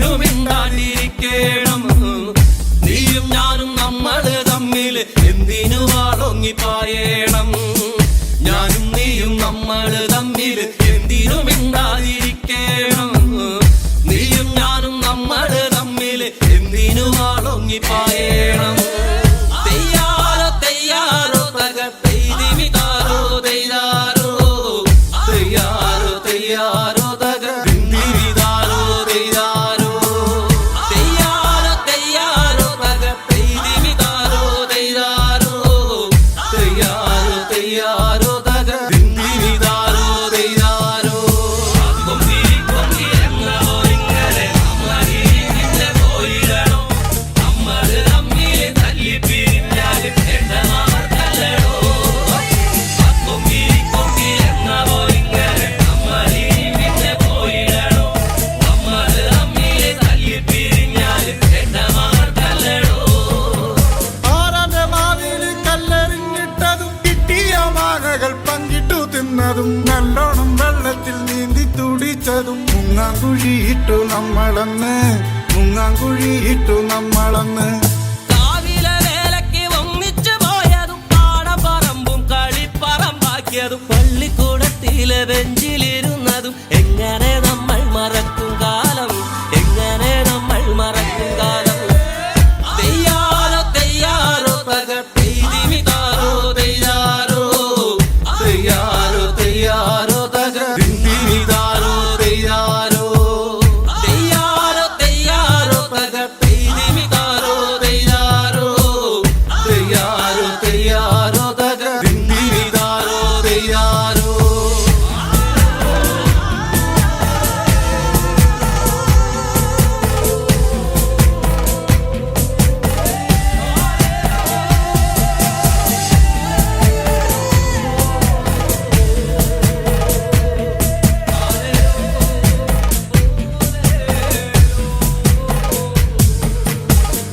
എന്തിനും മിണ്ടാണ്ടിരിക്കണം. നീയും ഞാനും നമ്മള് തമ്മില് എന്തിനു വാളൊങ്ങിപ്പായണം. ഞാനും നീയും നമ്മള് തമ്മില് എന്തിനു മിണ്ടാതിരിക്കണം. നീയും ഞാനും നമ്മള് തമ്മില് എന്തിനു വാളൊങ്ങിപ്പായണം. തെയ്യാറോ തെയ്യാറോ തക തെയ്തിമിതാരോ തെയ്യാറോ തെയ്യാറോ തെയ്യാറോ തക തിന്തിരിതാരോ തെയ്യാരോ തെയ്യാറോ തെയ്യാറോ തക തെയ്തിമിതാരോ തെയ്യാരോ തെയ്യാറോ തെയ്യാറോ തക തിന്തിരിതാരോ തെയ്യാരോ. കൊമ്പി കൊമ്പി എന്നോ ഇങ്ങനെ നമ്മളിങ്ങനെ പോയിടണോ. നമ്മള് തമ്മില് തല്ലി പിരിഞ്ഞാല് എണ്ണമാർക്കല്ലടോ. കൊമ്പി കൊമ്പി എന്നോ ഇങ്ങനെ നമ്മളിങ്ങനെ പോയിടണോ. നമ്മള് തമ്മില് തല്ലി പിരിഞ്ഞാല് എണ്ണമാർക്കല്ലടോ. ആരാന്റെ മാവില് കല്ലെറിഞ്ഞിട്ടതും കിട്ടിയ മാങ്ങകൾ പങ്കിട്ടു തിന്നതും നല്ലോണം വെള്ളത്തിൽ നീന്തി തുടിച്ചതും മുങ്ങാങ്കുഴിയിട്ടു നമ്മളന്ന് മുങ്ങാങ്കുഴിയിട്ടു നമ്മളന്ന്. കാവിലെ വേലയ്ക്ക് ഒന്നിച്ചു പോയതും പാടപ്പറമ്പും കളിപ്പറമ്പാക്കിയതും പള്ളിക്കൂടത്തിലെ ബെഞ്ചിലിരുന്നതും എങ്ങനെ നമ്മൾ മറക്കും കാലം. എങ്ങനെ നമ്മൾ മറക്കും കാലം. തെയ്യാറോ തെയ്യാറോ തക തെയ്തിമിതാരോ തെയ്യാരോ തെയ്യാരോ തെയ്യാരോ തക തിന്തിരിതാരോ തെയ്യാരോ തെയ്യാറോ തെയ്യാറോ തക തെയ്തിമിതാരോ തെയ്യാരോ തെയ്യാരോ തെയ്യാറോ തക തിന്തിരിതാരോ തെയ്യാരോ.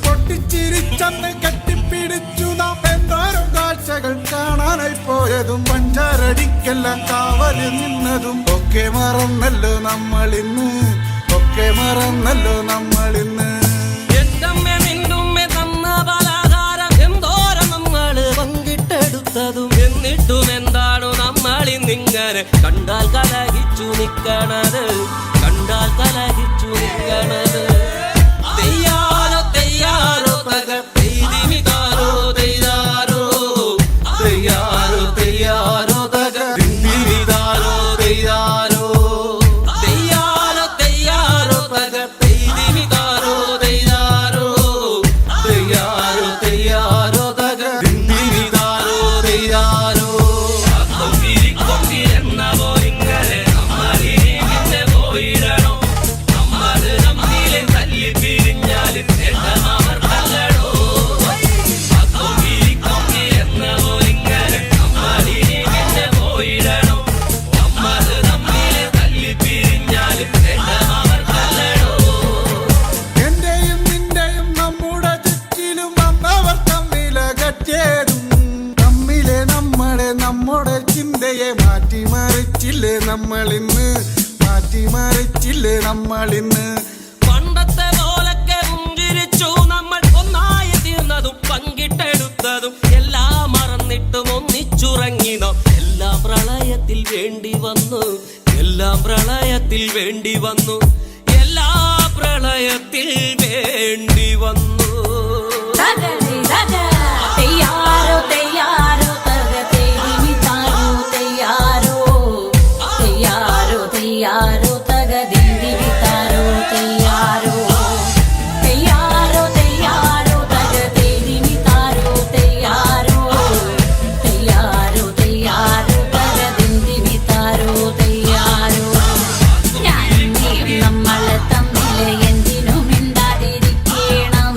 പൊട്ടിച്ചിരിച്ചന്ന് കെട്ടിപ്പിടിച്ചു നാം എന്തോരം കാഴ്ചകൾ കാണാനായി പോയതും പഞ്ചാരടിക്കെല്ലാം കാവല് നിന്നതും ഒക്കെ മറന്നല്ലോ നമ്മളിന്ന് ഒക്കെ മറന്നല്ലോ നമ്മളിന്ന്. എന്തമ്മേ നിന്നുമ്മേ തന്ന പലഹാരം എന്തോരം നമ്മള് പങ്കിട്ടെടുത്തതും എന്നിട്ടും എന്താണോ നമ്മളിന്നിങ്ങനെ കണ്ടാൽ കലഹിച്ചു നിക്കണത്. കണ്ടാൽ കലഹിച്ചു നിക്കണത്. തെയ്യാറോ തെയ്യാറോ തക തെയ്തിമിതാരോ തെയ്യാരോ തെയ്യാരോ തെയ്യാരോ തക തിന്തിരിതാരോ തെയ്യാരോ തെയ്യാറോ തെയ്യാറോ തക തെയ്തിമിതാരോ തെയ്യാരോ തെയ്യാരോ തെയ്യാരോ തക തിന്തിരിതാരോ തെയ്യാരോ. കൊമ്പി കൊമ്പി എന്നോ ഇങ്ങനെ നമ്മളിങ്ങനെ പോയിടണോ. നമ്മള് തമ്മില് തല്ലി പിരിഞ്ഞാല് എണ്ണമാർക്കല്ലടോ. കൊമ്പി കൊമ്പി എന്നോ ഇങ്ങനെ നമ്മളിങ്ങനെ പോയിടണോ. നമ്മള് തമ്മില് തല്ലി പിരിഞ്ഞാല് എണ്ണമാർക്കല്ലടോ. എന്റെയും നിന്റെയും നമ്മുടെ ചുറ്റിലും വന്നവർ തമ്മിലകറ്റേതും തമ്മിലെ നമ്മളെ നമ്മുടെ ചിന്തയെ മാറ്റിമറിച്ചില്ലേ നമ്മളിന്ന് മാറ്റിമറിച്ചില്ലേ നമ്മളിന്ന്. പണ്ടത്തെ പോലൊക്കെ പുഞ്ചിരിച്ചു നമ്മൾ ഒന്നായി തീർന്നതും പങ്കിട്ടെടുത്തതും എല്ലാം മറന്നിട്ടും ഒന്നിച്ചുറങ്ങി നാം. എല്ലാം പ്രളയത്തിൽ വേണ്ടി വന്നു. എല്ലാം പ്രളയത്തിൽ വേണ്ടി വന്നു. എല്ലാ പ്രളയത്തിൽ വേണ്ടി വന്നു. തെയ്യാറോ തെയ്യാറോ തക തെയ്തിമിതാരോ തെയ്യാരോ തെയ്യാരോ തെയ്യാരോ തക തിന്തിരിതാരോ തെയ്യാരോ തെയ്യാറോ തെയ്യാറോ തക തെയ്തിമിതാരോ തെയ്യാരോ തെയ്യാരോ തെയ്യാരോ തക തിന്തിരിതാരോ തെയ്യാരോ. ഞാനും നീയും നമ്മള് തമ്മില് എന്തിനും മിണ്ടാതിരിക്കണം.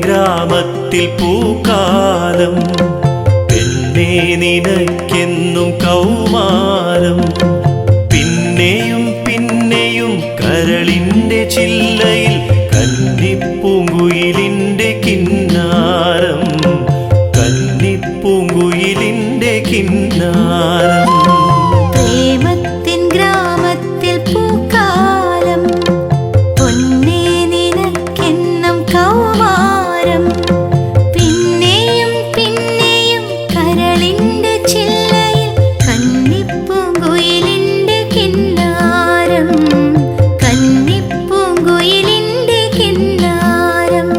ഗ്രാമത്തിൽ പൂക്കാലം പെണ്ണേ നിനക്കെന്നും കൗമാരം പിന്നെയും പിന്നെയും കരളിന്റെ ചില്ലയിൽ കന്നിപ്പൂങ്കുയിലിന്റെ കിന്നാരം കന്നിപ്പൂങ്കുയിലിന്റെ കിന്നാരം പ്രേമത്തിൻ ഗ്രാമത്തിൽ പൂക്കാലം പൊന്നേ നിനക്കെന്നും കൗമാരം പിന്നെയും പിന്നെയും കരളിന്റെ ചില്ലയിൽ കന്നിപ്പൂങ്കുയിലിന്റെ കിന്നാരം കന്നിപ്പൂങ്കുയിലിന്റെ കിന്നാരം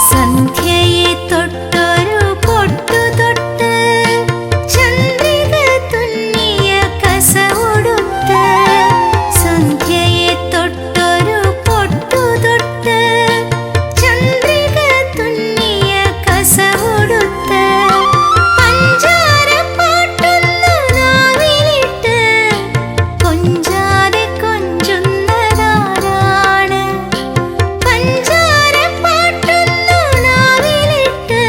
സന്ധ്യയെ തൊട്ടൊരു പൊട്ടു തൊട്ട് ചന്ദ്രിക തുന്നിയ കസവുടുത്ത് സന്ധ്യയെ തൊട്ടൊരു പൊട്ടു തൊട്ട് ചന്ദ്രിക തുന്നിയ കസവുടുത്ത് പഞ്ചാര പാട്ടുന്ന നാവിലിട്ട് കൊഞ്ചാതെ കൊഞ്ചുന്നതാരാണ് പഞ്ചാര പാട്ടുന്ന നാവിലിട്ട്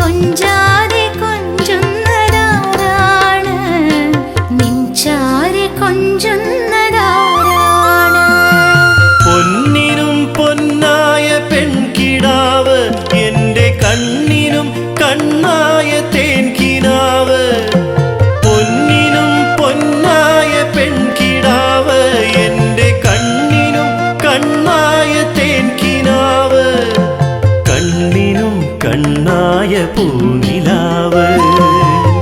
കൊഞ്ചാതെ കൊഞ്ചുന്നതാരാണ് നിൻചാരെ കൊഞ്ചുന്നതാരാണ് പൊന്നിനും പൊന്നായ പെൺകിടാവ് എന്റെ കണ്ണിനും കണ്ണായ തേൻകിനാവ് പൊന്നിനും പൊന്നായ പെൺകിടാവ് എന്റെ കണ്ണിനും കണ്ണായ തേൻകിനാവ് കണ്ണിനും കണ്ണായ പൂനിലാവ്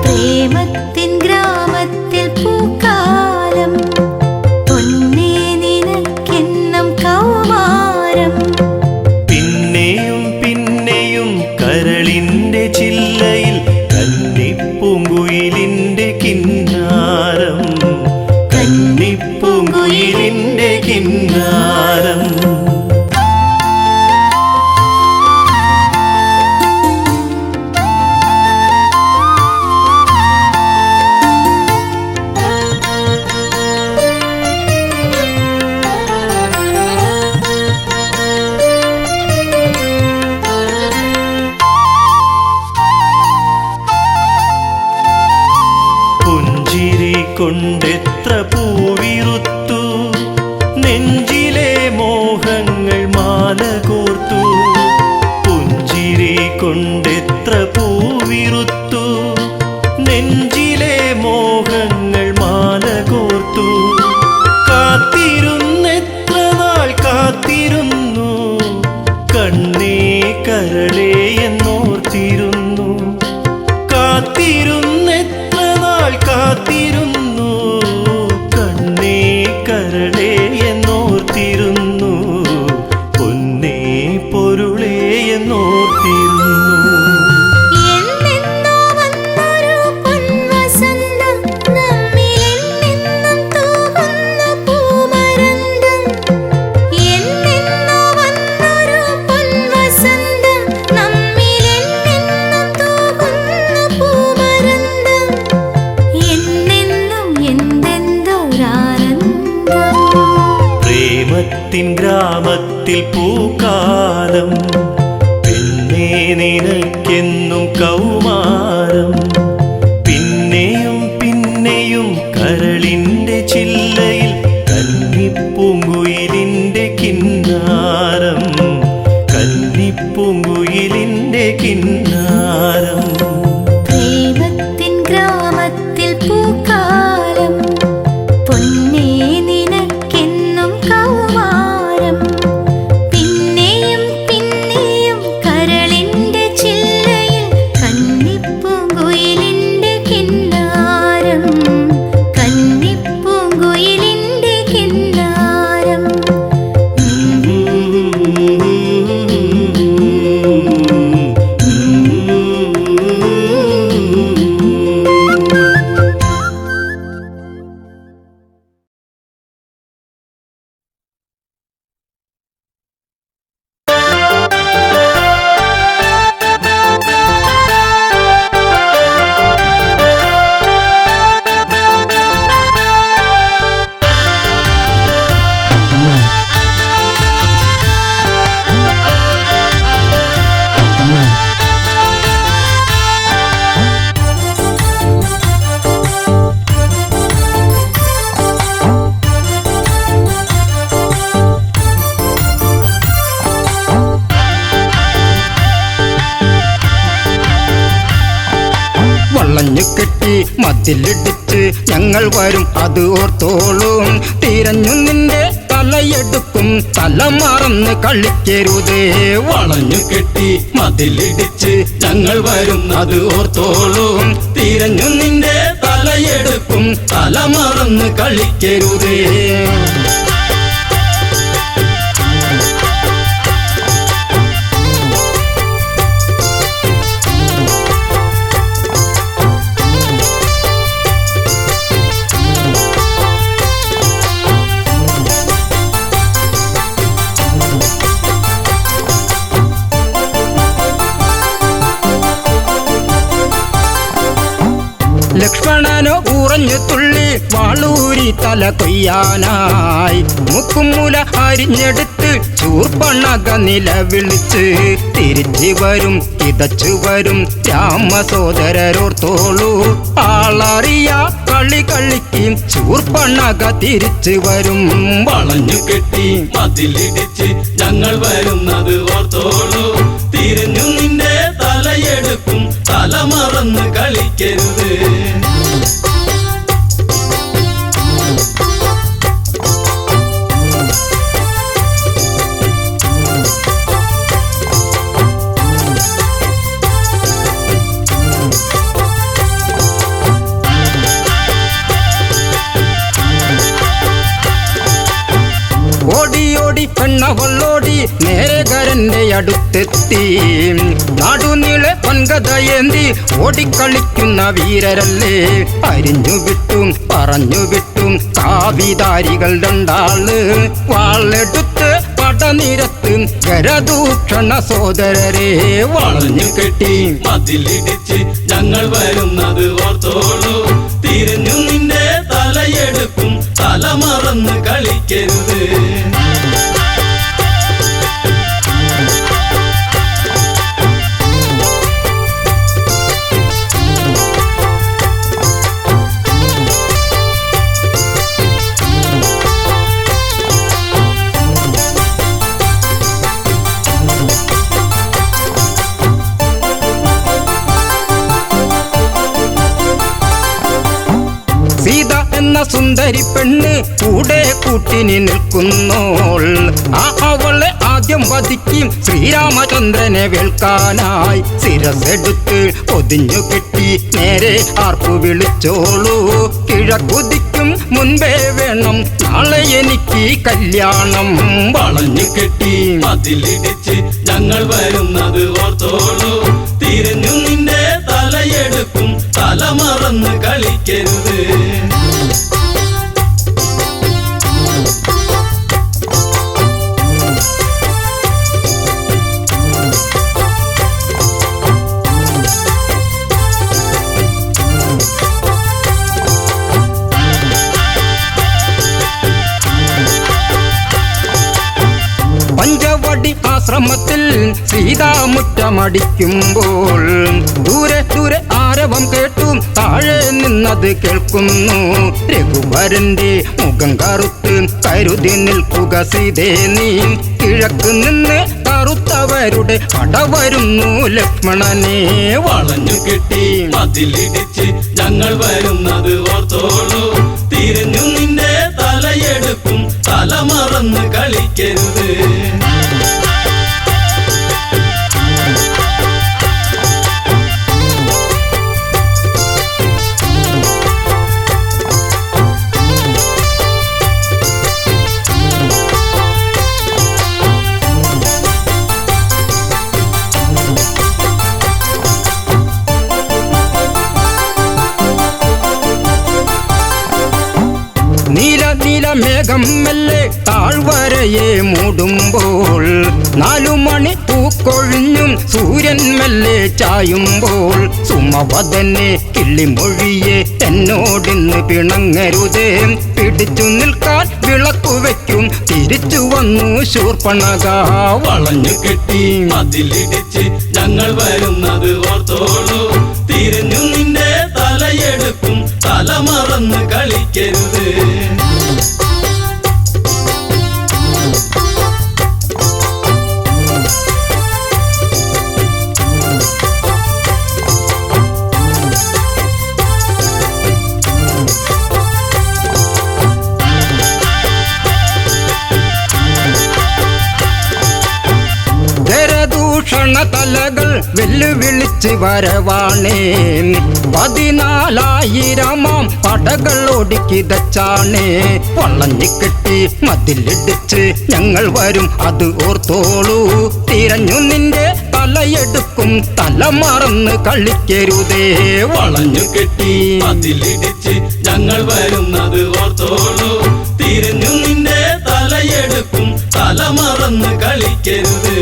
പ്രേമത്തിൻ ഗ്രാമത്തിൽ പൂക്കാലം പൊന്നേ നിനക്കെന്നും കൗമാരം പിന്നെയും പിന്നെയും കരളിന്റെ ചില്ലയിൽ കന്നിപ്പൂങ്കുയിലിന്റെ കിന്നാരം കന്നിപ്പൂങ്കുയിലിന്റെ കിന്നാരം പുഞ്ചിരി കൊണ്ടെത്ര പൂവിറുത്തു നെഞ്ചിലെ മോഹങ്ങൾ മാല കോർത്തു പുഞ്ചിരി കൊണ്ടെത്ര പൂവിറുത്തു നെഞ്ചിലെ മോഹങ്ങൾ മാല കോർത്തു കാത്തിരുന്നെത്ര നാൾ കാത്തിരുന്നു കണ്ണേ കരളേ എന്നോർത്തിരുന്നു കാത്തിരുന്നെത്ര നാൾ കാത്തിരുന്നു കണ്ണേ കരളേ എന്നോർത്തിരുന്നു പൊന്നേ പൊരുളേ എന്നോർത്തിരുന്നു എന്നെന്നോ വന്നൊരു പൊൻവസന്തം നമ്മിലെന്നെന്നും തൂകുന്ന പൂമരന്തം എന്നെന്നോ വന്നൊരു പൊൻവസന്തം നമ്മിലെന്നെന്നും തൂകുന്ന പൂമരന്തം എന്നെന്നും എന്തെന്തൊരാനന്ദം പ്രേമത്തിൻ ഗ്രാമത്തിൽ പൂക്കാലം പെണ്ണേ നിനക്കെന്നും കൗമാരം പിന്നെയും പിന്നെയും കരളിന്റെ ചില്ലയിൽ കന്നിപ്പൂങ്കുയിലിന്റെ കിന്നാരം കന്നിപ്പൂങ്കുയിലിന്റെ കിന്നാരം പ്രേമത്തിൻ ഗ്രാമത്തിൽ പൂക്കാലം പൊന്നേ നിനക്കെന്നും കൗമാരം പിന്നെ വളഞ്ഞു കെട്ടി മതിലിടിച്ച് ഞങ്ങൾ വരും അത് ഓർത്തോളും. തിരഞ്ഞു നിന്റെ തലയെടുക്കും തല മറന്ന് കളിക്കരുതേ. വളഞ്ഞു കെട്ടി മതിലിടിച്ച് ഞങ്ങൾ വരും അത് ഓർത്തോളും. തിരഞ്ഞു നിന്റെ തലയെടുക്കും തല മറന്ന് കളിക്കരുതേ. ലക്ഷ്മണനോ ഉറഞ്ഞു തുള്ളി വാളൂരി തല കൊയ്യാനായി. മുക്കുമുല അരിഞ്ഞെടുത്ത് ചൂർപ്പണക നിലവിളിച്ച് തിരിച്ചു വരും കിതച്ചു വരും രാമസോദരരോർത്തോളൂ. ആളറിയ കളി കളിക്കും ചൂർപ്പണക തിരിച്ചു വരും. വളഞ്ഞു കെട്ടി മതിലിടിച്ച് ഞങ്ങൾ വരുന്നത് ഓർത്തോളൂ. തിരിഞ്ഞു നിന്റെ തലയെടുക്കും തല മറന്ന് കളിക്കരുത്. ഓടിയോടി പെണ്ണവളോടി നേരകരന്റെ അടുത്തെത്തി. നാടുനീളെ പൊൻകഥയേന്തി ഓടിക്കളിക്കുന്ന വീരരല്ലേ. അരിഞ്ഞു വിട്ടും പറഞ്ഞു വിട്ടും കാവിധാരികൾ രണ്ടാള്. വാളെടുത്ത് പടനിരത്ത് ഗരദൂഷണ സോദരരെ. വളഞ്ഞു കെട്ടി മതിലിടിച്ച് ഞങ്ങൾ വരുന്നത് ഓർത്തോളൂ. തിരിഞ്ഞു നിന്റെ തലയെടുക്കും തല മറന്ന് കളിക്കരുത്. സീത എന്ന സുന്ദരി പെണ്ണ് കൂടെ കൂട്ടിനി നിൽക്കുന്നോൾ. അവളെ ആദ്യം വധിക്കും ശ്രീരാമചന്ദ്രനെ വേൽക്കാനായി. ശിരസെടുത്ത് പൊതിഞ്ഞു കെട്ടി നേരെ ആർപ്പു വിളിച്ചോളൂ. കിഴക്കുതിക്കും മുൻപേ വേണം നാളെ എനിക്ക് കല്യാണം. വളഞ്ഞു കെട്ടി മതിലിടിച്ച് ഞങ്ങൾ വരുന്നത് ഓർത്തോളൂ. തിരിഞ്ഞു നിന്റെ തലയെടുക്കും തല മറന്ന് കളിക്കരുത്. പഞ്ചവടി ആശ്രമത്തിൽ സീതാമുറ്റമടിക്കുമ്പോൾ ദൂരെ ദൂരെ ആരവം കേട്ടു താഴെ നിന്നത് കേൾക്കുന്നു. രഘുവരന്റെ മുഖം കറുത്ത് കരുതി നിൽക്കുക സീതേ നീ. കിഴക്ക് നിന്ന് കറുത്തവരുടെ പട വരുന്നു ലക്ഷ്മണനെ. വളഞ്ഞു കെട്ടി മതിലിടിച്ച് ഞങ്ങൾ വരുന്നത് ഓർത്തോളൂ. തിരിഞ്ഞു നിന്റെ തലയെടുക്കും തല മറന്ന് കളിക്കരുത്. നീല നീല മേഘം മെല്ലെ താഴ്വരയെ മൂടുമ്പോൾ 4 മണി പൂക്കൊഴിഞ്ഞും സൂര്യൻ മെല്ലെ ചായുമ്പോൾ സുമവദനെ കിള്ളിമൊഴിയെ എന്നോടിന്ന് പിണങ്ങരുതേ. പിടിച്ചു നിൽക്കാൻ വിളക്കു വയ്ക്കും തിരിച്ചു വന്നു ശൂർപ്പണഖ. വളഞ്ഞു കെട്ടി മതിലിടിച്ച് ഞങ്ങൾ വരുന്നത് ഓർത്തോളൂ. തിരിഞ്ഞു നിന്റെ തലയെടുക്കും തല മറന്ന് കളിക്കരുത്. വെല്ലുവിളിച്ച് വരവാണേ 14,000 പടകൾ ഒടുക്കിതച്ചാണേ വളഞ്ഞിക്കെട്ടി മതിലിടിച്ച് ഞങ്ങൾ വരും അത് ഓർത്തോളൂ തിരഞ്ഞു നിന്റെ തലയെടുക്കും തല മറന്ന് കളിക്കരുതേ വളഞ്ഞു കെട്ടി മതിലിടിച്ച് ഞങ്ങൾ വരുന്നത് ഓർത്തോളൂ തിരിഞ്ഞു നിന്റെ തലയെടുക്കും തല മറന്ന് കളിക്കരുത്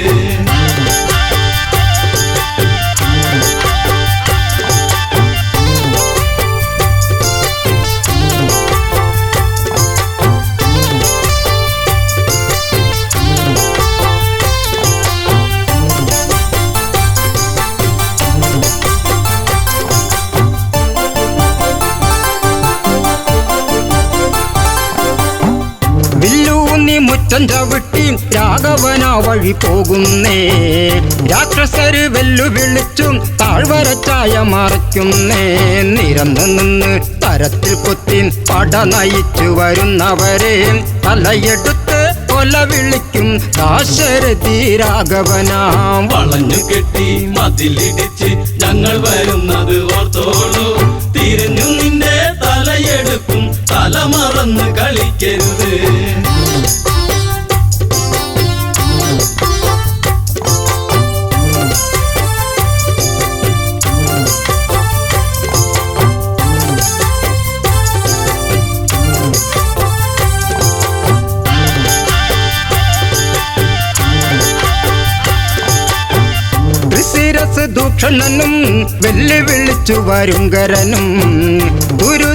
മുറ്റം ചവിട്ടി രാഘവന വഴി പോകുന്നേ രാക്ഷസര് വെല്ലുവിളിച്ചും താഴ്വരച്ചായ മറയ്ക്കുന്നേ നിരന്നു നിന്ന് തരത്തിൽ കുത്തി പട നയിച്ചു വരുന്നവരെ തലയെടുത്ത് കൊല വിളിക്കും ദാശരഥി രാഘവനാം വളഞ്ഞു കെട്ടി മതിലിടിച്ച് ഞങ്ങൾ വരുന്നത് ഓർത്തോളൂ തിരിഞ്ഞു നിന്റെ തലയെടുക്കും തല മറന്ന് കളിക്കരുത് ദൂഷണനും വെല്ലുവിളിച്ചു വരുങ്കരനും തുരു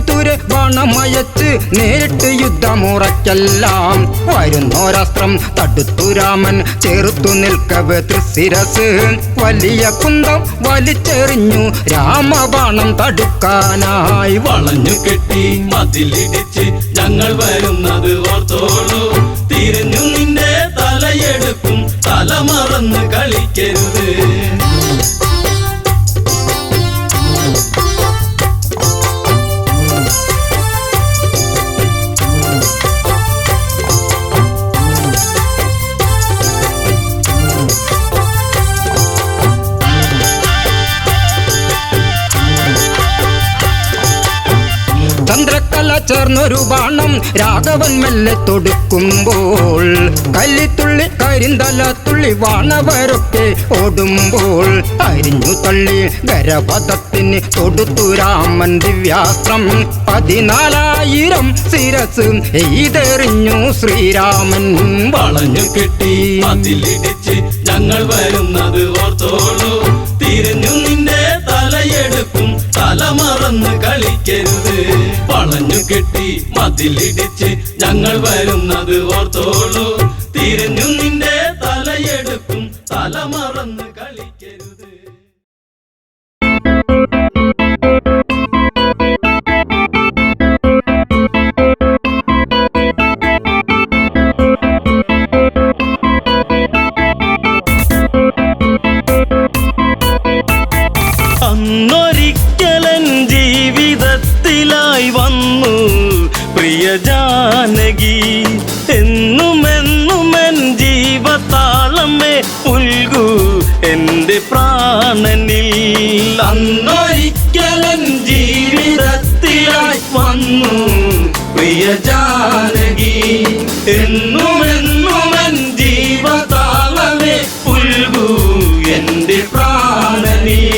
ബാണമയച്ച് നേരിട്ട് യുദ്ധമുറയ്ക്കെല്ലാം വരുന്നോരാസ്ത്രം തടുത്തു രാമൻ ചേർത്തു നിൽക്കവേ തൃശിരസ് വലിയ കുന്തം വലിച്ചെറിഞ്ഞു രാമബാണം തടുക്കാനായി വളഞ്ഞു കെട്ടി മതിലിടിച്ച് ഞങ്ങൾ വരുന്നത് ഓർത്തോളൂ തിരിഞ്ഞു നിന്റെ തലയെടുക്കും തല മറന്ന് കളിക്കരുത് ചന്ദ്രക്കല ചേർന്നൊരു ബാണം രാഘവൻ മെല്ലെ തൊടുക്കുമ്പോൾ കല്ലിത്തുള്ളി കരിന്തലത്തുള്ളി വാണവരൊക്കെ ഓടുമ്പോൾ അരിഞ്ഞു തള്ളി ഗരപഥത്തിന് തൊടുത്തു രാമൻ ദിവ്യാസ്ത്രം 14,000 ശിരസ് എയ്തെറിഞ്ഞു ശ്രീരാമൻ വളഞ്ഞു കെട്ടി മതിലിടിച്ച് ഞങ്ങൾ വരുന്നത് ഓർത്തോളൂ തിരിഞ്ഞു നിന്റെ തലയെടുക്കും തല മറന്ന് കളിക്കരുത് വളഞ്ഞു കെട്ടി മതിലിടിച്ച് ഞങ്ങൾ വരുന്നത് ഓർത്തോളൂ തിരിഞ്ഞു നിന്റെ തലയെടുക്കും തല മറന്ന് കളിക്കരുത് അന്നൊരിക്കലൻ ജീവിതത്തിലായി വന്നു പ്രിയ ജാനകി എന്നുമെന്നുമെൻ ജീവതാളമേ പുൽകൂ എൻ്റെ പ്രാണനിൽ അന്നൊരിക്കലൻ ജീവിതത്തിലായി വന്നു പ്രിയ ജാനകി എന്നുമെന്നുമെൻ ജീവതാളമേ പുൽകൂ എൻ്റെ പ്രാണനിൽ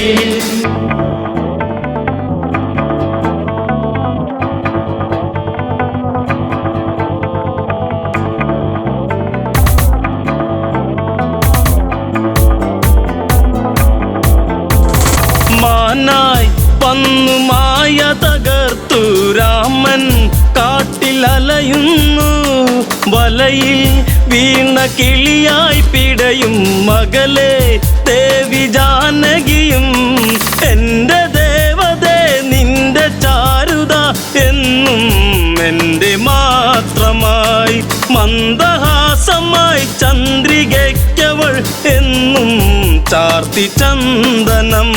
മാനായി വന്നു മായ തകർത്തു രാമൻ കാട്ടിലലയുന്നു വലയിൽ വീണ കിളിയായി പിടയും മകളെ ദേവി ജാനകിയും എൻ്റെ ദേവതേ നിന്റെ ചാരുത എന്നും എൻ്റെ മാത്രമായി മന്ദഹാസമായി ചന്ദ്രികയ്ക്കവൾ എന്നും ചാർത്തി ചന്ദനം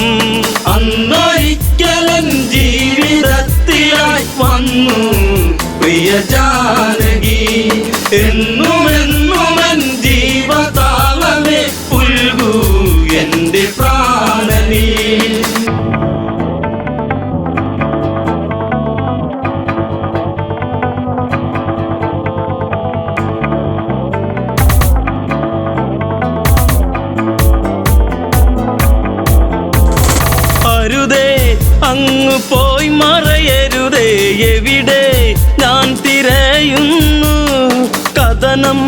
അന്നൊരിക്കലൻ ജീവിതത്തിലായി വന്നു പ്രിയ ജാനകി എന്നുമെന്നുമെൻ ജീവതാളമേ പുൽകൂ എൻ്റെ പ്രാണ പോയി മറയരുതേ എവിടെ ഞാൻ തിരയുന്നു കഥനം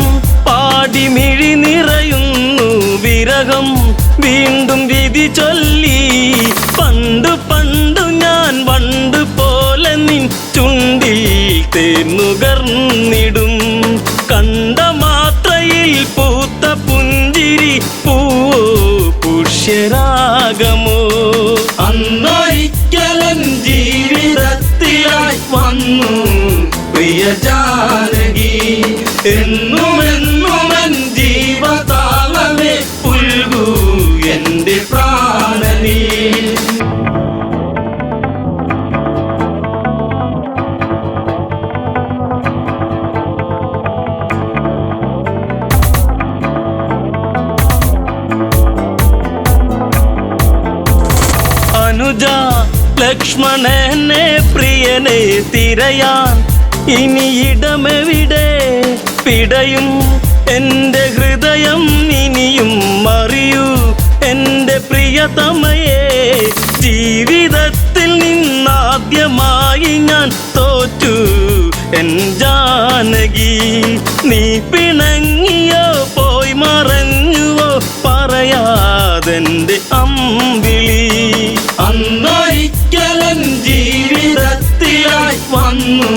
പാടി മിഴി നിറയുന്നു വിരഹം വീണ്ടും വിധി ചൊല്ലി പണ്ടു പണ്ടു ഞാൻ വണ്ട് പോലെ നിൻ ചുണ്ടിൽ തേന്നുകർന്നിടും കണ്ട മാത്രയിൽ പൂത്ത പുഞ്ചിരി പൂവോ പുഷ്യരാഗമോ അന്നൊരിക്കലൻ ജീവിതത്തിലായി വന്നു പ്രിയ ജാനകി എന്നുമെന്നുമൻ ജീവതാളമേ പുൽകൂ എൻ്റെ പ്രാണനീ അനുജ ലക്ഷ്മണനെ പ്രിയനെ തിരയാൻ ഇനി ഇടമെവിടെ പിടയും എൻ്റെ ഹൃദയം ഇനിയും അറിയൂ എൻ്റെ പ്രിയതമയെ ജീവിതത്തിൽ നിന്നാദ്യമായി ഞാൻ തോറ്റു എൻ ജാനകി നീ പിണങ്ങിയോ പോയി മറഞ്ഞുവോ പറയാതെൻ്റെ അമ്പിളി അന്നൊരിക്കലൻ ജീവിതത്തിലായി വന്നു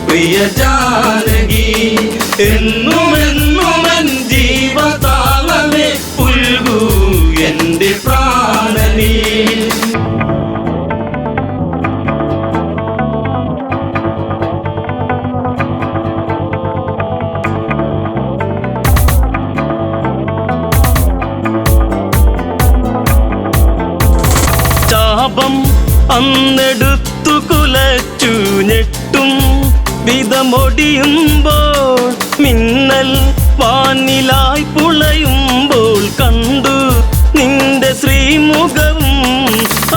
പ്രിയ ജാനകി എന്നുമെന്നുമൻ ജീവതാളമേ പുൽകൂ എൻ്റെ പ്രാണനീ ചാപം അന്നെടുത്തു കുലച്ചു ഞെട്ടും വിധമൊടിയുമ്പോൾ മിന്നൽ വാനിലായി പുളയുമ്പോൾ കണ്ടു നിന്റെ ശ്രീമുഖവും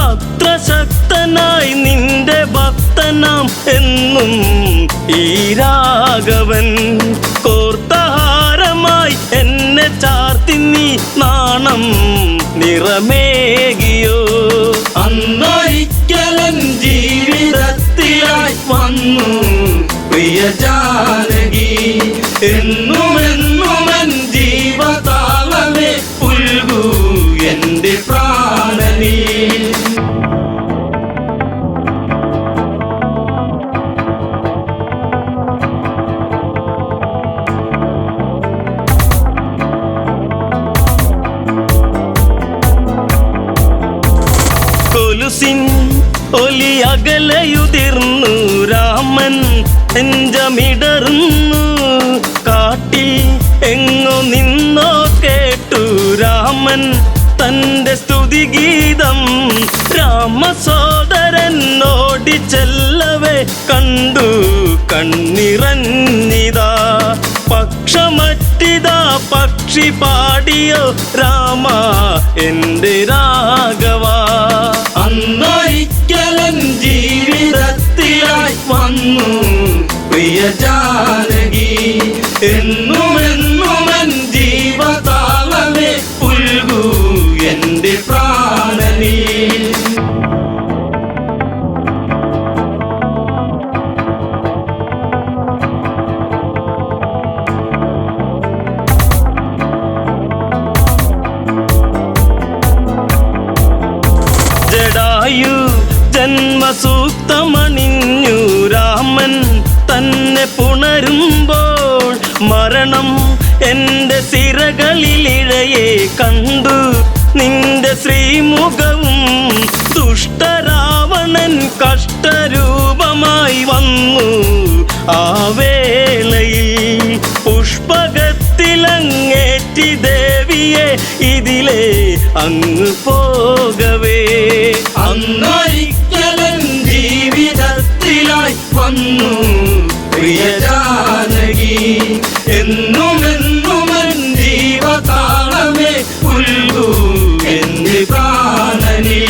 അത്ര ശക്തനായി നിന്റെ ഭക്തനാം എന്നും ഈ രാഘവൻ കോർത്തഹാരമായി എന്നെ ചാർത്തി നീ നാണം നിറമേകിയോ അന്നൊരിക്കലൻ ജീവിതത്തിലായി വന്നു പ്രിയ ജാനകി എന്നുമെന്നുമൻ ജീവതാളമേ പുൽകൂ എൻ്റെ പ്രാണനീ കൊലുസിൻ ഒലി അകലയുതിർന്നു രാമൻ നെഞ്ചമിടറുന്നു കാട്ടിൽ എങ്ങോ നിന്നോ കേട്ടു രാമൻ തന്റെ സ്തുതിഗീതം രാമസോദരൻ ഓടിച്ചെല്ലവേ കണ്ടു കണ്ണിറഞ്ഞിതാ പക്ഷമറ്റിതാ പക്ഷി പാടിയോ രാമ എൻ്റെ രാഘവ അന്നൊരിക്കലൻ ജീവിതത്തിലായി വന്നു പ്രിയ ജാനകി എന്നുമെന്നുമൻ ജീവതാളമേ പുൽകൂ എൻ്റെ പ്രാണനീ ജടായു ജന്മസൂക്തമണിഞ്ഞു രാമൻ തന്നെ പുണരുമ്പോൾ മരണം എൻ്റെ സിരകളിലിഴയെ കണ്ടു നിന്റെ ശ്രീമുഖവും ദുഷ്ടരാവണൻ കഷ്ടരൂപമായി വന്നു ആ വേളയിൽ പുഷ്പകത്തിലങ്ങേറ്റി ദേവിയെ ഇതിലെ അങ്ങ് പോകവേ അന്നൊരിക്കലൻ ജീവിതത്തിലായി വന്നു പ്രിയ ജാനകി എന്നുമെന്നുമൻ ജീവതാളമേ പുൽകൂ എൻ്റെ പ്രാണനീ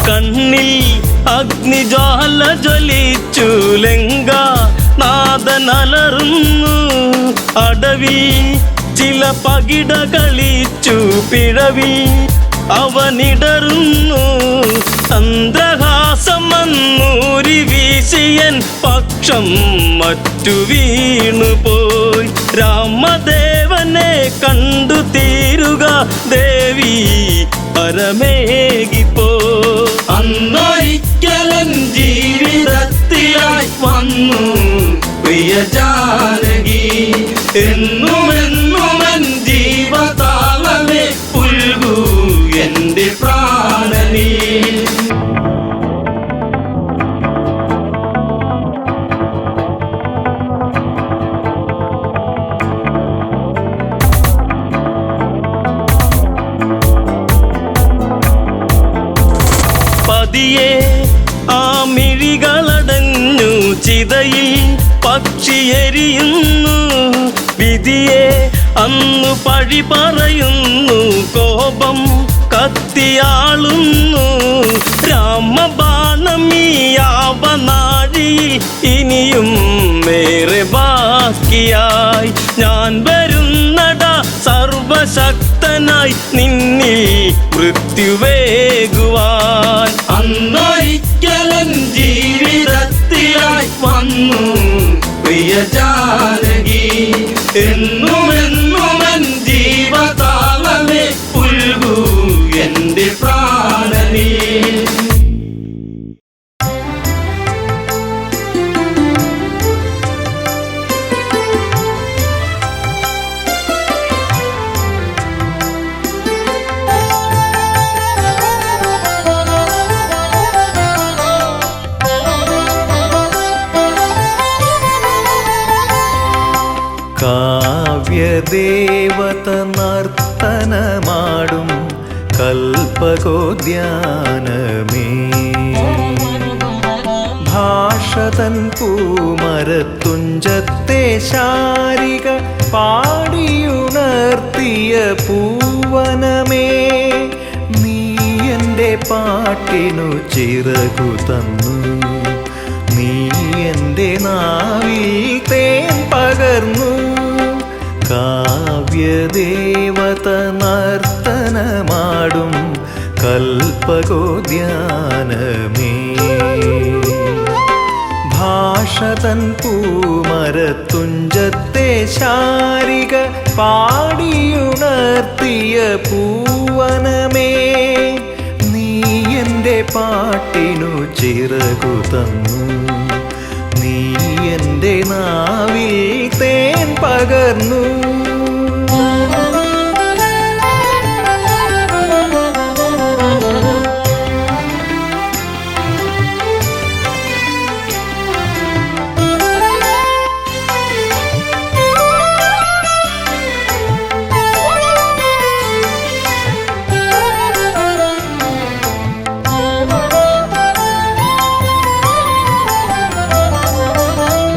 കണ്ണിൽ ജ്വാല ജ്വലിച്ചു ലങ്ക നാദനലറുന്നു അടവി ചില പകിട കളിച്ചു പിഴവി അവനിടറുന്നു ചന്ദ്രഹാസം വന്നൂരി വീശിയൻ പക്ഷം മറ്റു വീണുപോയി രാമദേവനെ കണ്ടു തീരുക ദേവി പരമേകിപ്പോ അന്നൊരിക്കലൻ ജീവിതത്തിലായി വന്നു പ്രിയ ജാനകി എന്നുമെന്നുമൻ ജീവതാളമേ പുൽകൂ എന്റെ പ്രാണനീ പതിയെ ആ മിഴികളടഞ്ഞു ചിതയിൽ പക്ഷിയെരിയുന്നു വിധിയെ അന്നു പഴി പറയുന്നു കോപം കത്തിയാളുന്നു രാമബാണം ഈ ആവനാഴിയിൽ ഇനിയും വേറെ ബാക്കിയായി ഞാൻ വരുന്നടാ സർവശക്തനായി നിന്നിൽ മൃത്യുവേകുവാൻ അന്നൊരിക്കലൻ ജീവിതത്തിലായി വന്നു പ്രിയ ജാനകി എന്നുമെന്നുമൻ ജീവതാളമേ പുൽകൂ എന്റെ പ്രാണനീ കാവ്യദേവത നർത്തനമാടും കൽപ്പകോദ്യാനമേ ഭാഷതൻ പൂമരത്തുഞ്ചത്തെ ശാരിക പാടിയുണർത്തിയ പൂവനമേ നീ എൻ്റെ പാട്ടിനു ചിറകു തന്നു നീ എൻ്റെ നാവിൽ തേൻ പകർന്നു കാവ്യദേവത നർത്തനമാടും കൽപ്പകോദ്യാനമേ ഭാഷതൻ പൂമരത്തുഞ്ചത്തെ ശാരിക പാടിയുണർത്തിയ പൂവനമേ നീ എൻ്റെ പാട്ടിനു ചിറകു തന്നു നീ എൻ്റെ നാവിൽ തേൻ പകർന്നു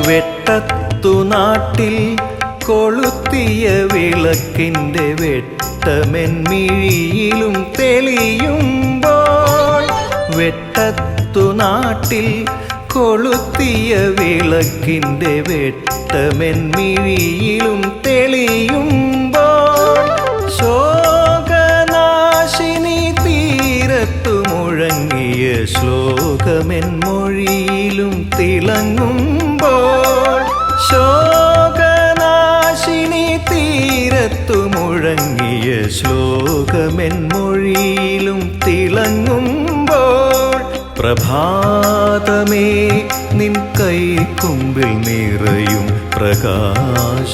വെട്ടത്തു നാട്ടിൽ കൊളുത്തിയ വിളക്കിൻ്റെ വെട്ടമെൻമിഴിയിലും തെളിയുമ്പോൾ വെട്ടത്തു നാട്ടിൽ കൊളുത്തിയ വിളക്കിൻ്റെ വെട്ടമെൻമിഴിയിലും തെളിയുമ്പോൾ ശോകനാശിനി തീരത്തു മുഴങ്ങിയ ശ്ലോകമെൻ മൊഴിയിലും തിളങ്ങുമ്പോൾ ശോകനാശിനി തീരത്തു മുഴങ്ങിയ ശ്ലോകമെൻ മൊഴിയിലും തിളങ്ങുമ്പോൾ പ്രഭാതമേ നിൻ കൈക്കുമ്പിൽ നിറയും പ്രകാശലിപികൾ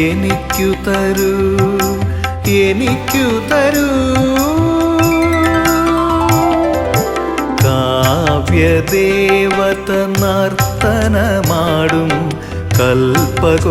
എനിക്കു തരൂ എനിക്കു തരൂ കാവ്യദേവത നർത്തനമാടും കൽപ്പകോദ്യാനമേ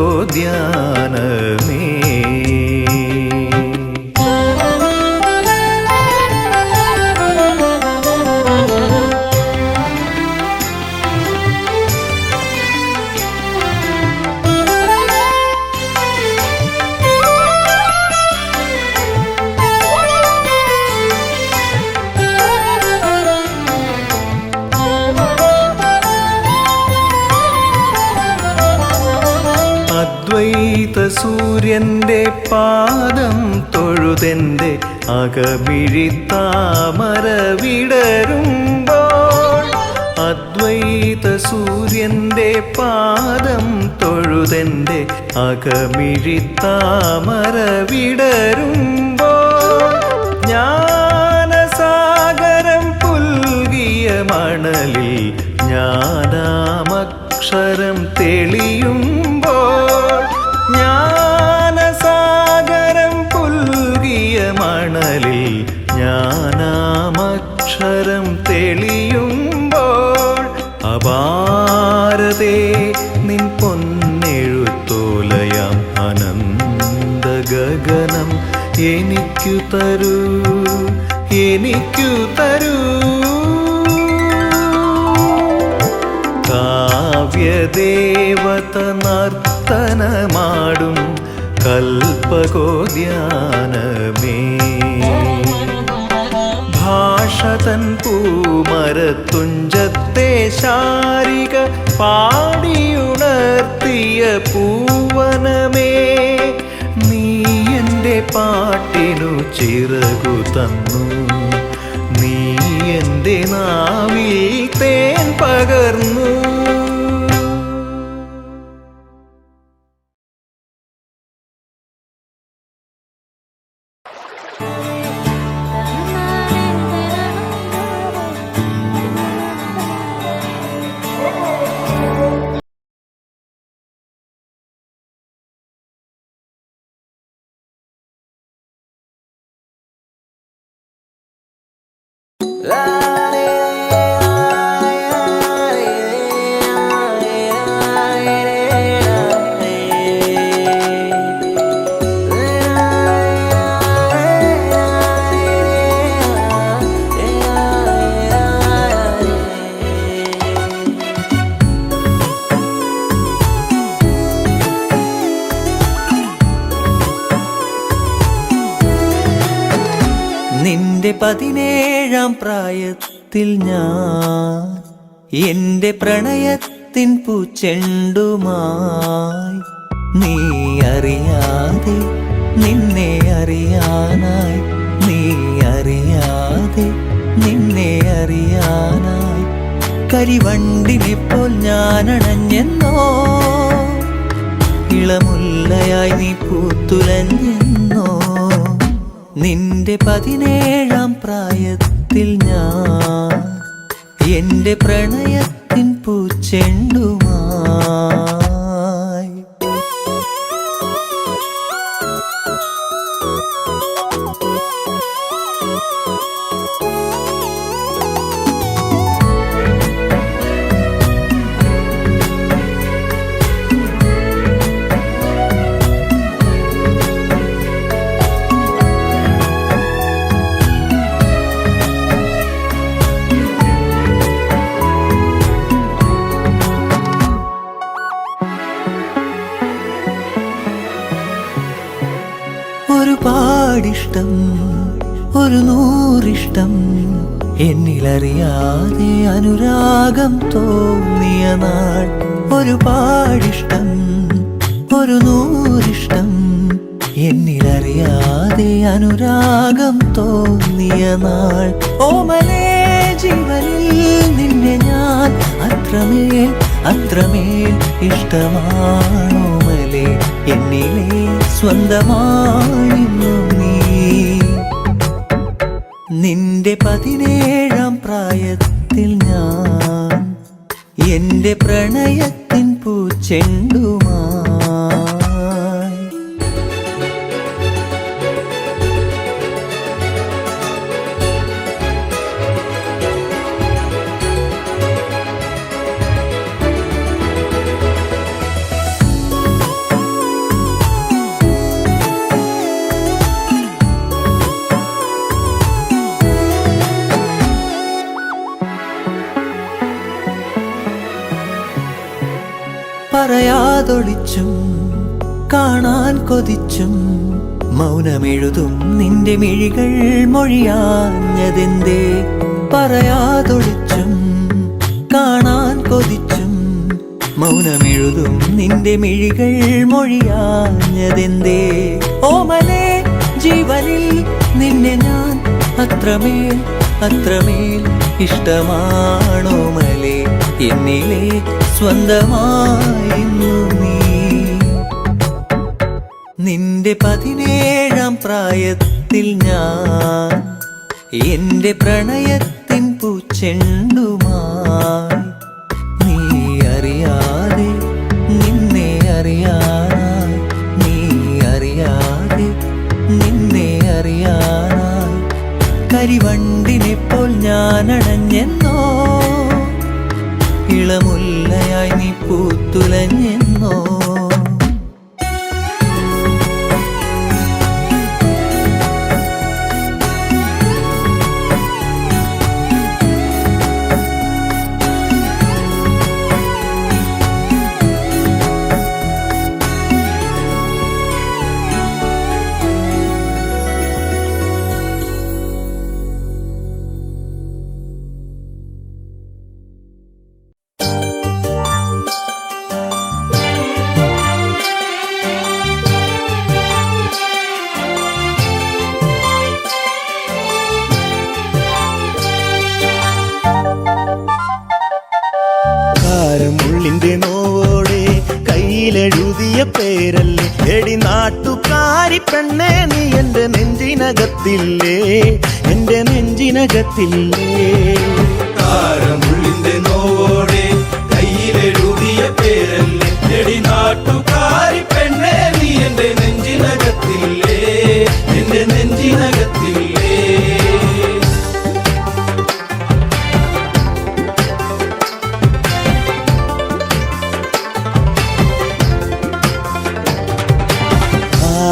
സൂര്യന്റെ പാദം തൊഴുതെന്റെ അകമിഴി താമര വിടരുമ്പോൾ അദ്വൈത സൂര്യന്റെ പാദം തൊഴുതെന്റെ അകമിഴി താമര വിടരുമ്പോൾ ജ്ഞാനസാഗരം പുൽകിയ മണലിൽ ജ്ഞാനാമക്ഷരം തെളിയുമ്പോൾ ജ്ഞാനസാഗരം പുൽകിയ മണലിൽ ജ്ഞാനാമക്ഷരം തെളിയുമ്പോൾ അപാരതേ നിൻ പൊന്നെഴുത്തോലയാം അനന്ത ഗഗനം എനിക്കു തരൂ എനിക്കു തരൂ കാവ്യദേവത നർത്തനമാടും കൽപ്പകോദ്യാനമേ ഭാഷതൻ പൂമരത്തുഞ്ചത്തെ ശാരിക പാടിയുണർത്തിയ പൂവനമേ നീ എൻ്റെ പാട്ടിനു ചിറകു തന്നു നീ എൻ്റെ നാവിൽ തേൻ പകർന്നു നിന്റെ 17-ാം പ്രായത്തിൽ ഞാൻ എന്റെ പ്രണയത്തിൻ പൂച്ചെണ്ടുമായി നീ അറിയാതെ നിന്നെ അറിയാനായി നീ അറിയാതെ നിന്നെ അറിയാനായി കരിവണ്ടിനെപ്പോൾ ഞാനണഞ്ഞെന്നോ ഇളമുല്ലയായി നീ പൂത്തുലഞ്ഞെന്നോ നിന്റെ 17-ാം പ്രായത്തിൽ ഞാൻ എന്റെ പ്രണയത്തിൻ പൂച്ചെണ്ടുമായി ഒരുപാടിഷ്ടം ഒരു നൂറിഷ്ടം എന്നിലറിയാതെ അനുരാഗം തോന്നിയ നാൾ ഒരുപാടിഷ്ടം ഒരു നൂറിഷ്ടം എന്നിലറിയാതെ അനുരാഗം തോന്നിയ നാൾ ഓമലേ ജീവനിൽ നിന്നെ ഞാൻ അത്രമേൽ അത്രമേൽ ഇഷ്ടമാണോമലേ എന്നിലെ സ്വന്തമാണിന്നു നീ നിന്റെ 17-ാം പ്രായത്തിൽ ഞാൻ എന്റെ പ്രണയത്തിൻ പൂച്ചെണ്ടുമായി പറയാതൊളിച്ചും കാണാൻ കൊതിച്ചും മൗനമെഴുതും നിന്റെ മിഴികൾ മൊഴിയാഞ്ഞതെന്തേ പറയാതൊളിച്ചും കാണാൻ കൊതിച്ചും മൗനമെഴുതും നിന്റെ മിഴികൾ മൊഴിയാഞ്ഞതെന്തേ ഓമലേ ജീവനിൽ നിന്നെ ഞാൻ അത്രമേൽ അത്രമേൽ ഇഷ്ടമാണോമലേ എന്നിലെ സ്വന്തമായിരുന്നു നീ നിന്റെ 17-ാം പ്രായത്തിൽ ഞാൻ എന്റെ പ്രണയത്തിൻ പൂച്ചെണ്ടുമായി നീ അറിയാതെ നിന്നെ അറിയാനായി നീ അറിയാതെ നിന്നെ അറിയാനായി കരിവണ്ടിനെപ്പോൾ ഞാൻ അണഞ്ഞെന്നോ ഇളമുല്ലയായി നീ പൂത്തുലഞ്ഞെന്നോ കാരമുള്ളിന്റെ നോവോടെ കയ്യിലെഴുതിയ പേരല്ലേ എടി നാട്ടുകാരി പെണ്ണേ നീ എന്റെ നെഞ്ചിനകത്തില്ലേ എന്റെ നെഞ്ചിനകത്തില്ലേ കാരമുള്ളിന്റെ നോവോടെ കയ്യിലെഴുതിയ പേരല്ലേ എടി നാട്ടുകാരി പെണ്ണേ നീ എന്റെ നെഞ്ചിനകത്തില്ലേ എന്റെ നെഞ്ചിനകത്തില്ലേ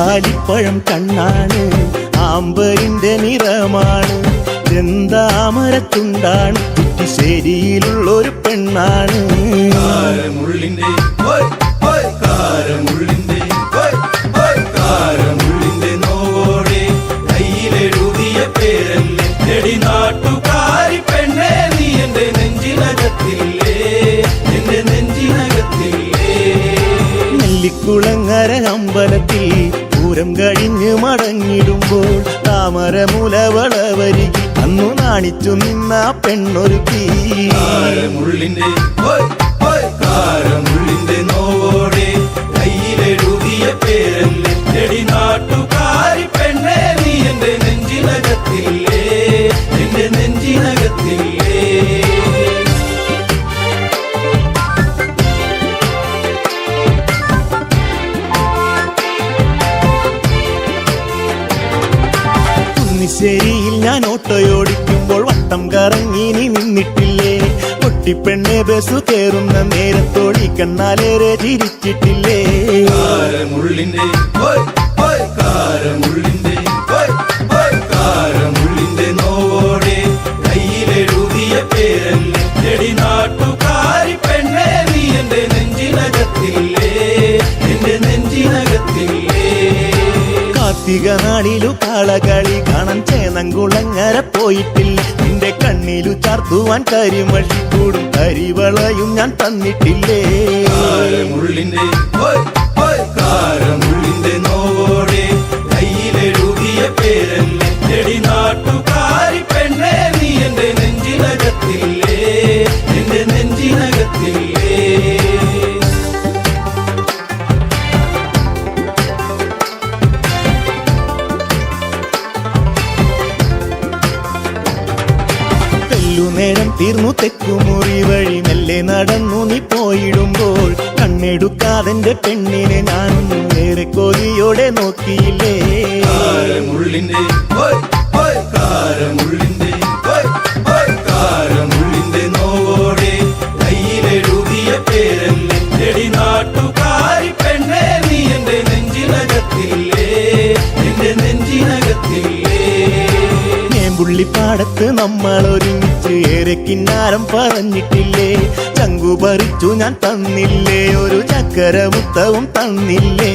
ആലിപ്പഴം കണ്ണാണ് ആമ്പരിന്റെ നിറമാണ് ചെന്താമരത്തുണ്ടാണ് കുറ്റിശ്ശേരിയിലുള്ളൊരു പെണ്ണാണ് കാരമുള്ളിന്റെ കാരമുള്ളിന്റെ കാരമുള്ളിന്റെ നോവോടെ കയ്യിലെഴുതിയ പേരല്ലേ എടി നാട്ടുകാരി പെണ്ണേ നീ എന്റെ നെഞ്ചിനകത്തില്ലേ എന്റെ നെഞ്ചിനകത്തില്ലേ നെല്ലിക്കുളങ്ങര അമ്പലത്തിൽ പൂരം കഴിഞ്ഞ് മടങ്ങിടുമ്പോൾ താമരമുലവളവരികിൽ അന്നു നാണിച്ചു നിന്ന പെണ്ണൊരുക്കി കാരമുള്ളിന്റെ കാരമുള്ളിന്റെ നോവോടെ കയ്യിലെഴുതിയ പേരല്ലേ എടി നാട്ടുകാരി പെണ്ണേ നീ എന്റെ നെഞ്ചിനകത്തില്ലേ എന്റെ നെഞ്ചിനകത്തില്ലേ കുന്നിശ്ശേരിയിൽ ഞാൻ ഓട്ടോയോടിക്കുമ്പോൾ വട്ടം കറങ്ങി നീ നിന്നിട്ടില്ലേ കുട്ടിപ്പെണ്ണെ ബസ് കയറുന്ന നേരത്തോടി കണ്ണാലേറെ ചിരിച്ചിട്ടില്ലേ കാരമുള്ളിന്റെ കാരമുള്ളിന്റെ കാരമുള്ളിന്റെ നോവോടെ കയ്യിലെഴുതിയ പേരല്ലേ എടി നാട്ടുകാരി പെണ്ണേ നീ എന്റെ നെഞ്ചിനകത്തില്ലേ എന്റെ നെഞ്ചിനകത്തില്ലേ കാർത്തിക നാളിലു കാളകളി കാണാൻ ചേനങ്കുളങ്ങര പോയിട്ടില്ല നിന്റെ കണ്ണിലു ചാർത്തുവാൻ കരിമഷി കൂടും കരിവളയും ഞാൻ തന്നിട്ടില്ലേ കാരമുള്ളിന്റെ കാരമുള്ളിന്റെ നോവോടെ കയ്യിലെഴുതിയ പേരല്ലേ എടി നാട്ടുകാരി പെണ്ണേ നീ എന്റെ നെഞ്ചിനകത്തില്ലേ എന്റെ നെഞ്ചിനകത്തില്ലേ നേരം തീർന്നു തെക്കുമുറി വഴി മെല്ലെ നടന്നു നീ പോയിടുമ്പോൾ കണ്ണെടുക്കാതെന്റെ പെണ്ണിനെ ഞാനൊന്നും ഏറെ കൊതിയോടെ നോക്കിയില്ലേ കാരമുള്ളിന്റെ കാരമുള്ളിന്റെ കാരമുള്ളിന്റെ നോവോടെ കയ്യിലെഴുതിയ പേരല്ലേ എടി നാട്ടുകാരി പെണ്ണേ നീ എന്റെ നെഞ്ചിനകത്തില്ലേ എന്റെ നെഞ്ചിനകത്തില്ലേ പുള്ളിപ്പാടത്ത് നമ്മൾ ഒരുമിച്ച് ഏറെ കിന്നാരം പറഞ്ഞിട്ടില്ലേ ചങ്കു പറിച്ചു ഞാൻ തന്നില്ലേ ഒരു ചക്കരമുത്തവും തന്നില്ലേ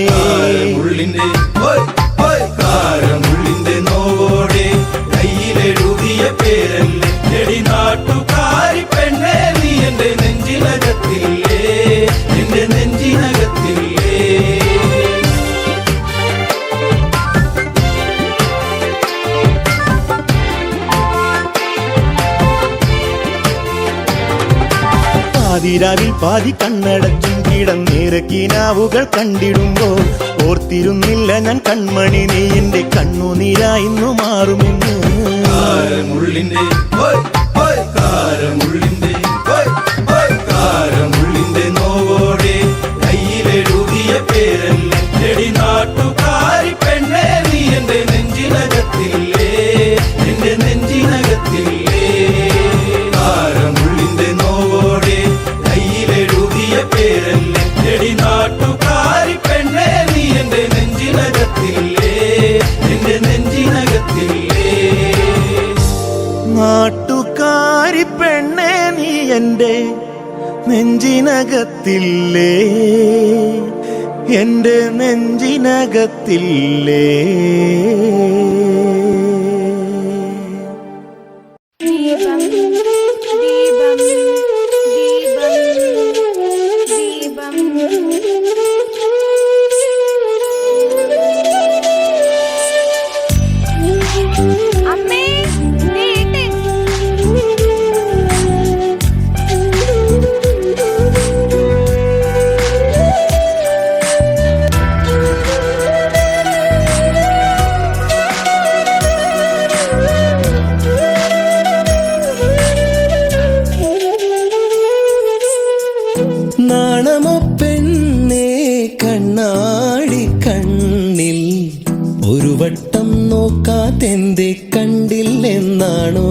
കാരമുള്ളിന്റെ കാരമുള്ളിന്റെ നോവോടെ കയ്യിലെഴുതിയ പേരല്ലേ എടി നാട്ടുകാരി പെണ്ണേ നീ എന്റെ നെഞ്ചിനകത്തില്ലേ പാതിരാവിൽ പാതി കണ്ണടച്ചും കിടന്നേരക്കിനാവുകൾ കണ്ടിടുമ്പോൾ ഓർത്തിരുന്നില്ല ഞാൻ കൺമണി നീ എന്റെ കണ്ണുനീരായിന്നു മാറുമെന്ന്. കാരമുള്ളിന്റെ കാരമുള്ളിന്റെ കാരമുള്ളിന്റെ നോവോടെ കയ്യിലെഴുതിയ പേരല്ലേ എടി നാട്ടുകാരി പെണ്ണേ നീ എന്റെ നെഞ്ചിനകത്തില്ലേ, എന്റെ നെഞ്ചിനകത്തില്ലേ. കാരമുള്ളിന്റെ നോവോടെ കയ്യിലെഴുതിയ പേരല്ലേ എടി നാട്ടുകാരി പെണ്ണേ നീ എന്റെ നെഞ്ചിനകത്തില്ലേ, എന്റെ നെഞ്ചിനകത്തില്ലേ. നാട്ടുകാരി പെണ്ണേ നീ എന്റെ നെഞ്ചിനകത്തില്ലേ, എന്റെ നെഞ്ചിനകത്തില്ലേ. ദീപം ദീപം ദീപം ദീപം. അമ്മേ നീട്ട്. നാണമോ പെണ്ണേ കണ്ണാടി കണ്ണിൽ ഒരു വട്ടം നോക്കാതെന്തേ കണ്ടില്ലെന്നാണോ,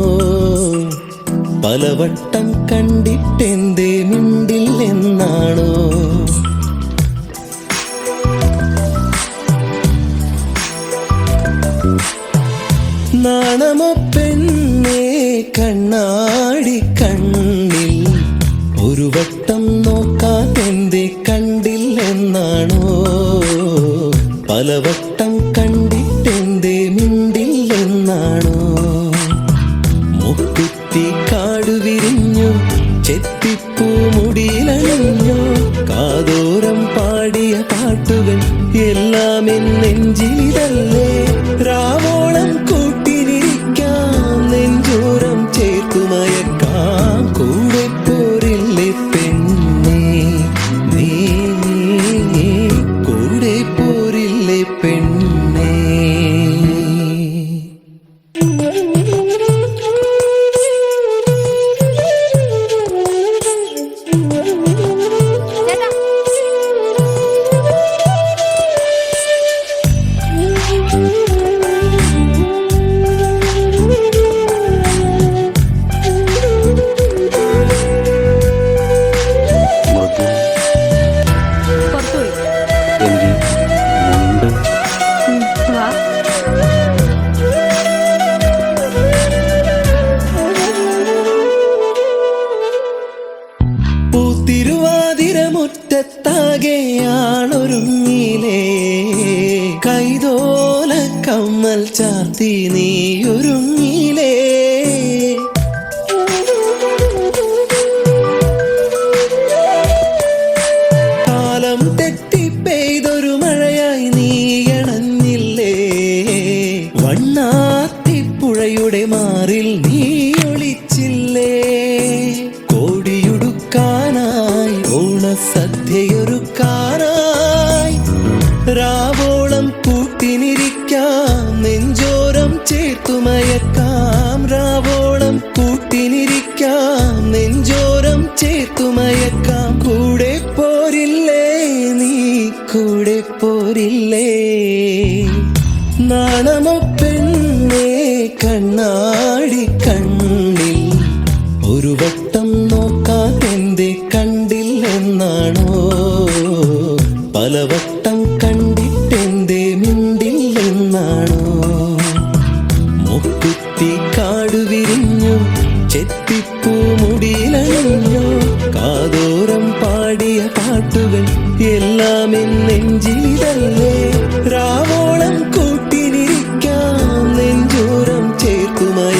പലവട്ടം കണ്ടിട്ടെന്തേ മിണ്ടില്ലെന്നാണോ. നാണമോ പെണ്ണേ കണ്ണാടി കണ്ണിൽ ഒരു വട്ടം നോക്കാതെന്തേ കണ്ടില്ലെന്നാണോ, പലവട്ടം കണ്ടിട്ടെന്തേ മിണ്ടില്ലെന്നാണോ. മുക്കുത്തി കാടുവിരിഞ്ഞു ചെത്തിപ്പൂ മുടിയിലണിഞ്ഞു, കാതോരം പാടിയ പാട്ടുകൾ എല്ലാം നെഞ്ചിലിതല്ലേ. രാവോളം കൂട്ടിനിരിക്കാം, നെഞ്ചോരം ചേർത്തുമയക്കാം, കൂടെ പോരില്ലേ പെണ്ണേ നീ, കൂടെ പോരില്ലേ പെണ്ണേ. പൂത്തിരുവാതിരമുറ്റത്താകെയാണൊരുങ്ങിലേ, കൈതോല കമ്മൽ ചാർത്തി നീയൊരുങ്ങിലേ. കാലം തെറ്റി പെയ്തൊരു മഴയായി നീയണഞ്ഞില്ലേ, വണ്ണാത്തിപ്പുഴയുടെ മാറിൽ നീ ഒളിച്ചില്ലേ. കോടിയുടുക്കാനായി ഓണസദ്യയൊരുക്കാനായി രാവോളം കൂട്ടിനിരിക്കാം, നെഞ്ചോരം ചേർത്തുമയക്കാം. രാവോളം കൂട്ടിനിരിക്കാം, നെഞ്ചോരം ചേർത്തുമയക്കാം. കൂടെ പോരില്ലേ നീ, കൂടെ പോരില്ലേ. നാണമോ പെണ്ണേ കണ്ണാടി കണ്ണിൽ ഒരു വട്ടം നോക്കാതെന്തേ കണ്ടില്ലെന്നാണോ, പലവട്ടം കണ്ടിട്ടെന്തേ മിണ്ടില്ലെന്നാണോ. മുക്കുത്തി കാടുവിരിഞ്ഞു ചെത്തിപ്പൂ മുടിയിലണിഞ്ഞു, കാതോരം പാടിയ പാട്ടുകൾ എല്ലാം നെഞ്ചിലിതല്ലേ. രാവോളം കൂട്ടിനിരിക്കാം, നെഞ്ചോരം ചേർത്തുമയ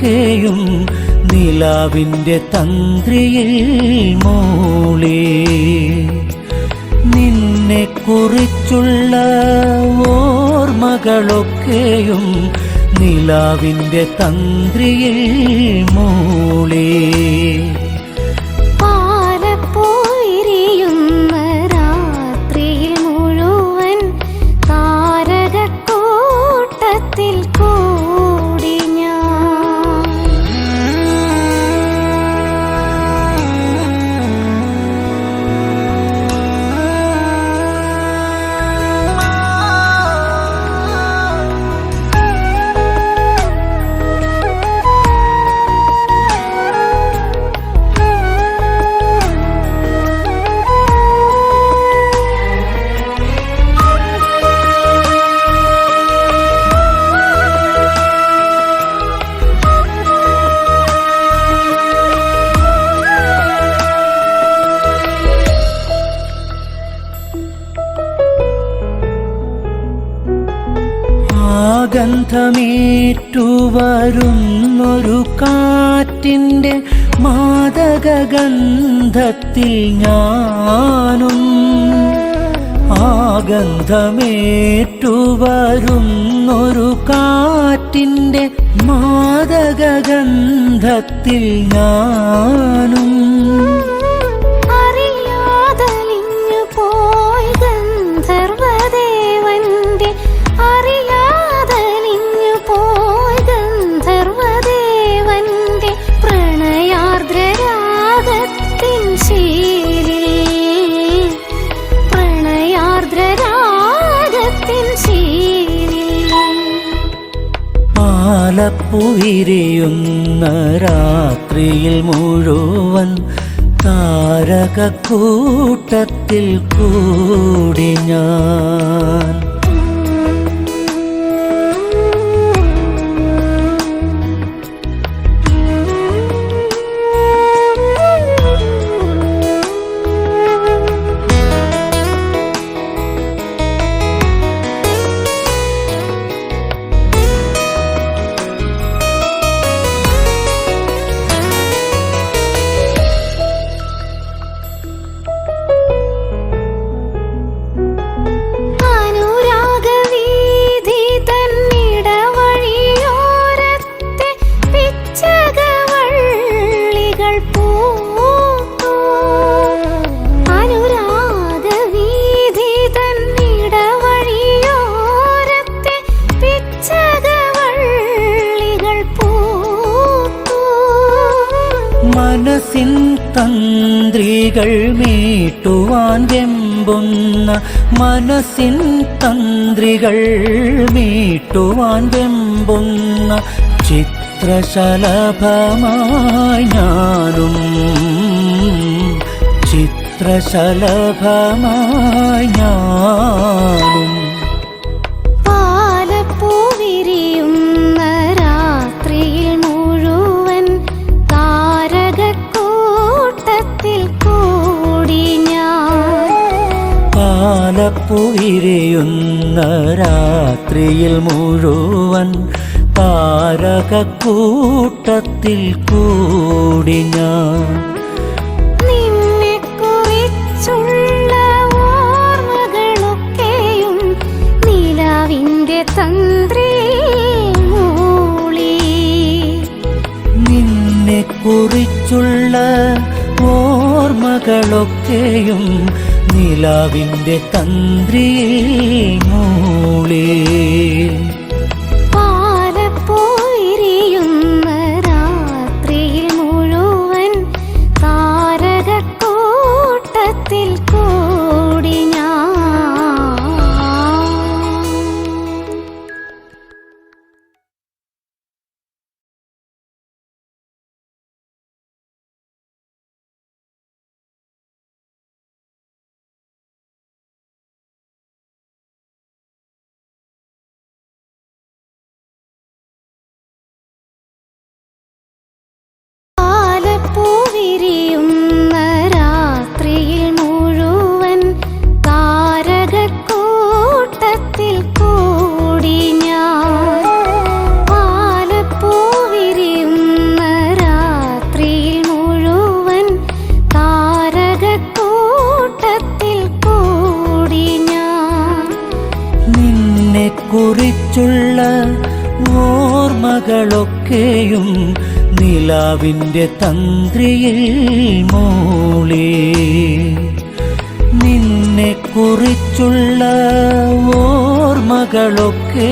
മകളൊക്കെയും നിലാവിൻ്റെ തന്ത്രിയിൽ മൂളി. നിന്നെ കുറിച്ചുള്ള ഓർമ്മകളൊക്കെയും നിലാവിൻ്റെ തന്ത്രിയിൽ മൂളി. പാലപ്പോയിരിയുന്ന രാത്രിയിൽ മുഴുവൻ താരകക്കൂട്ടത്തിൽ കൂടി ഞാൻ. ഗന്ധമേറ്റുവരുന്നൊരു കാറ്റിൻ്റെ മാദകഗന്ധത്തിൽ ഞാനും. ആ ഗന്ധമേറ്റുവരുന്നൊരു കാറ്റിൻ്റെ മാദകഗന്ധത്തിൽ ഞാനും. അറിയാതലിഞ്ഞു പോയി ഗന്ധർവദേവന്റെ അറിയാതലിഞ്ഞു പോയി ഗന്ധർവദേവന്റെ പ്രണയാർദ്രരാഗത്തിൻ ശീലിൽ പ്രണയാർദ്രരാഗത്തിൻ ശീലിൽ. പാലപ്പുവിരിയുന്ന രാത്രിയിൽ മുഴുവൻ താരകക്കൂട്ടത്തിൽ കൂടി ഞാൻ. അനുരാഗവീഥി തന്നിടവഴിയോരത്തെ പിച്ചകവള്ളികൾ പൂത്തു. അനുരാഗവീഥി തന്നിടവഴിയോരത്തെ പിച്ചകവള്ളികൾ പൂത്തു. മനസ്സിൻ തന്ത്രികൾ മീട്ടുവാൻ വെമ്പുന്ന മനസ്സിൻ തന്ത്രികൾ മീട്ടുവാൻ വെമ്പുന്ന ചിത്രശലഭമായി ഞാനും. ചിത്രശലഭമായി ഞാനും. പാലപ്പൂവിരിയുന്ന രാത്രിയിൽ മുഴുവൻ താരകക്കൂട്ടത്തിൽ കൂടി ഞാൻ. പാലപ്പുവിരിയുന്ന രാത്രിയിൽ മുഴുവൻ താരകക്കൂട്ടത്തിൽ കൂടി ഞാൻ. നിന്നെക്കുറിച്ചുള്ള ഓർമ്മകളൊക്കെയും നിലാവിന്റെ തന്ത്രിയിൽ മൂളി. നിന്നെക്കുറിച്ചുള്ള ഓർമ്മകളൊക്കെയും നിലാവിൻ്റെ തന്ത്രിയിൽ മൂളി. പാലപ്പോയിരിയുന്ന രാത്രിയിൽ മുഴുവൻ താരകക്കൂട്ടത്തിൽ കൂടി ഓർമ്മകളൊക്കെയും നിലാവിൻ്റെ തന്ത്രിയിൽ മൂളി നിന്നെ കുറിച്ചുള്ള ഓർമ്മകളൊക്കെ